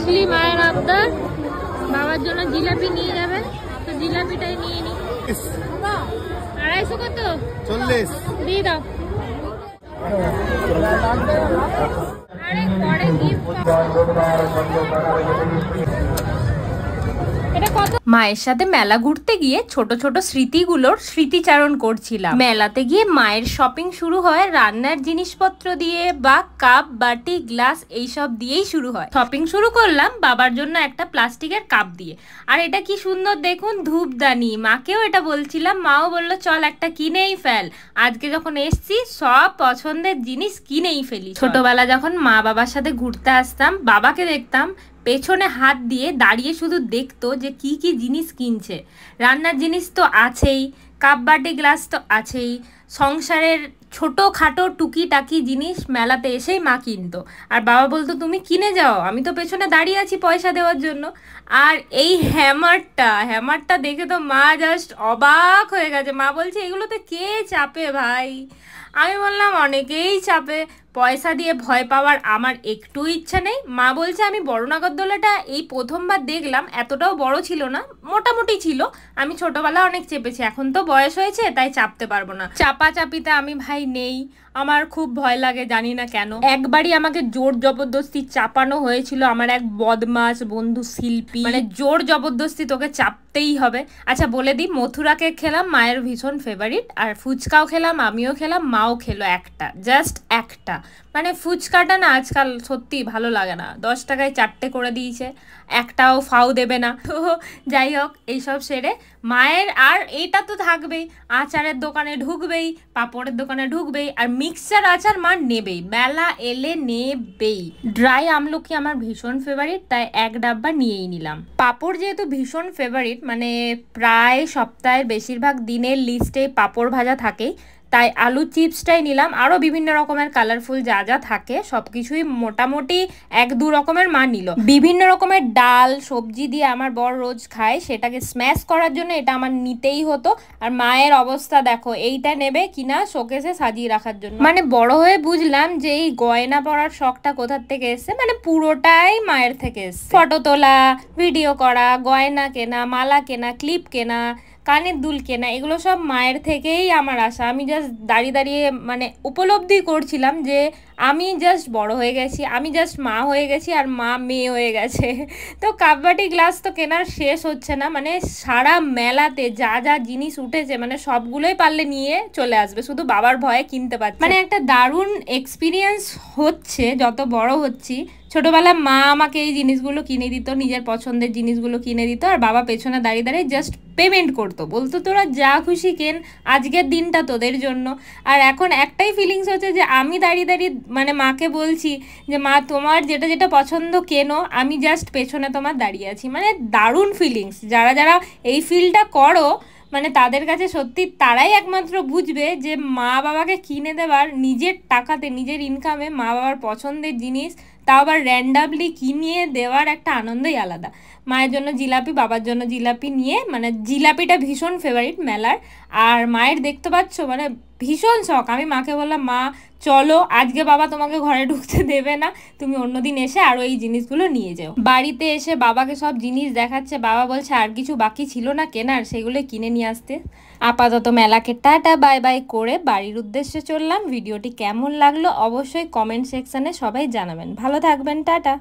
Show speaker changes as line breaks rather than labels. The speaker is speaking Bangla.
আসলি মায়ের আবদার বাবার জন্য জিলাপি নিয়ে যাবে, তো জিলাপিটাই নিয়ে নি। 250 কত? 40 দিয়ে দাও। আরে পরে গিফট
মায়ের সাথে মেলা ঘুরতে গিয়ে ছোট ছোট স্মৃতিগুলোর স্মৃতিচারণ করছিলাম। মেলাতে গিয়ে মায়ের শপিং শুরু হয় রান্নার জিনিসপত্র দিয়ে বা কাপ বাটি গ্লাস এইসব দিয়েই শুরু হয়। শপিং শুরু করলাম বাবার জন্য একটা প্লাস্টিকের কাপ দিয়ে। আর এটা কি সুন্দর দেখুন, ধূপদানি। মাকেও এটা বলছিলাম, মাও বললো চল একটা কিনেই ফেল। আজকে যখন এসছি সব পছন্দের জিনিস কিনেই ফেলি। ছোটবেলা যখন মা বাবার সাথে ঘুরতে আসতাম, বাবাকে দেখতাম পেছনে হাত দিয়ে দাঁড়িয়ে শুধু দেখতো যে কি কি জিনিস কিনছে। রান্নার জিনিস তো আছেই, কাপ বাটি গ্লাস তো আছেই, সংসারের ছোটোখাটো টুকিটাকি জিনিস মেলাতে এসেই মা কিনতো। আর বাবা বলতো তুমি কিনে যাও, আমি তো পেছনে দাঁড়িয়ে আছি পয়সা দেওয়ার জন্য। আর এই হ্যামারটা দেখে তো মা জাস্ট অবাক হয়ে গেছে। মা বলছে এগুলোতে কে চাপে ভাই? আমি বললাম অনেকেই চাপে, পয়সা দিয়ে ভয় পাওয়ার আমার একটু ইচ্ছা নেই। মা বলছে আমি বড় নাগরদোলাটা এই প্রথমবার দেখলাম, এতটাও বড় ছিল না, মোটামুটি ছিল। আমি ছোটবেলা অনেক চেপেছি, এখন তো বয়স হয়েছে তাই চাপতে পারবো না। চাপাচাপিতে আমি ভাই নেই, আমার খুব ভয় লাগে, জানি না কেন। একবারই আমাকে জোর জবরদস্তি চাপানো হয়েছিল আমার এক বদমাস বন্ধু শিল্পী, মানে জোর জবরদস্তি তোকে চাপতেই হবে। আচ্ছা বলে দিই, মথুরা কেক খেলাম, মায়ের ভীষণ ফেভারিট। আর ফুচকাও খেলাম, আমিও খেলাম, মাও খেলো একটা, জাস্ট একটা। মানে ফুচকাটা না আজকাল সত্যি ভালো লাগে না, 10 টাকায় 4টে করে দিয়েছে, একটাও ফাও দেবে না। তো যাই হোক, এইসব সেরে মায়ের আর এইটা তো থাকবেই, আচারের দোকানে ঢুকবেই, পাঁপড়ের দোকানে ঢুকবেই, আর মিক্সচার আচার মা নেবেই, মেলা এলে নেবেই। ড্রাই আমলকি আমার ভীষণ ফেভারিট, তাই 1 ডাব্বা নিয়েই নিলাম। পাঁপড় যেহেতু ভীষণ ফেভারিট, মানে প্রায় সপ্তাহের বেশিরভাগ দিনের লিস্টে পাঁপড় ভাজা থাকেই, তাই আলু চিপসটাই নিলাম। আরও বিভিন্ন রকমের কালারফুল যা যা থাকে সব কিছুই মোটামুটি 1-2 রকমের মা নিল। বিভিন্ন রকমের ডাল সবজি দিয়ে আমার বর রোজ খায়, সেটাকে স্ম্যাশ করার জন্য এটা আমার নিতেই হতো। আর মায়ের অবস্থা দেখো, এইটা নেবে কিনা শোকেসে সাজিয়ে রাখার জন্য। মানে বড় হয়ে বুঝলাম যে এই গয়না পরার শখটা কোথার থেকে এসছে, মানে পুরোটাই মায়ের থেকে এসছে। ফটো তোলা, ভিডিও করা, গয়না কেনা, মালা কেনা, ক্লিপ কেনা, কানের দুল কেনা, এগুলো সব মায়ের থেকেই আমার আসা। আমি জাস্ট দাঁড়িয়ে দাঁড়িয়ে মানে উপলব্ধি করছিলাম যে আমি জাস্ট বড় হয়ে গেছি, আমি জাস্ট মা হয়ে গেছি আর মা মেয়ে হয়ে গেছে। তো কাপ বাটি গ্লাস তো কেনার শেষ হচ্ছে না, মানে সারা মেলাতে যা যা জিনিস উঠেছে মানে সবগুলোই পারলে নিয়ে চলে আসবে, শুধু বাবার ভয়ে কিনতে পারছে। মানে একটা দারুণ এক্সপিরিয়েন্স হচ্ছে যত বড় হচ্ছি। ছোটবেলা মা আমাকে এই জিনিসগুলো কিনে দিত, নিজের পছন্দের জিনিসগুলো কিনে দিত, আর বাবা পেছনে দাঁড়িয়ে দাঁড়িয়ে জাস্ট পেমেন্ট করতো, বলতো তোরা যা খুশি কেন, আজকের দিনটা তোদের জন্য। আর এখন একটাই ফিলিংস হচ্ছে যে আমি দাঁড়িয়ে দাঁড়িয়ে মানে মাকে বলছি যে মা তোমার যেটা যেটা পছন্দ কেনো, আমি জাস্ট পেছনে তোমার দাঁড়িয়ে আছি। মানে দারুণ ফিলিংস। যারা যারা এই ফিলটা করো মানে তাদের কাছে সত্যি তারাই একমাত্র বুঝবে যে মা বাবাকে কিনে দেওয়ার, নিজের টাকাতে নিজের ইনকামে মা বাবার পছন্দের জিনিস তাও আবার র্যান্ডামলি কিনিয়ে দেওয়ার একটা আনন্দই আলাদা। মায়ের জন্য জিলাপি, বাবার জন্য জিলাপি নিয়ে, মানে জিলাপিটা ভীষণ ফেভারিট মেলার। আর মায়ের দেখতে পাচ্ছ মানে ভীষণ শখ। আমি মাকে বললাম মা চলো, আজকে বাবা তোমাকে ঘরে ঢুকতে দেবে না, তুমি অন্যদিন এসে আরও এই জিনিসগুলো নিয়ে যাও। বাড়িতে এসে বাবাকে সব জিনিস দেখাচ্ছে, বাবা বলছে আর কিছু বাকি ছিল না কেনার, সেগুলো কিনে নিয়ে আসতে। আপাতত মেলাকে টাটা বাই বাই করে বাড়ির উদ্দেশ্যে চললাম। ভিডিওটি কেমন লাগলো অবশ্যই কমেন্ট সেকশানে সবাই জানাবেন। ভালো থাকবেন, টাটা।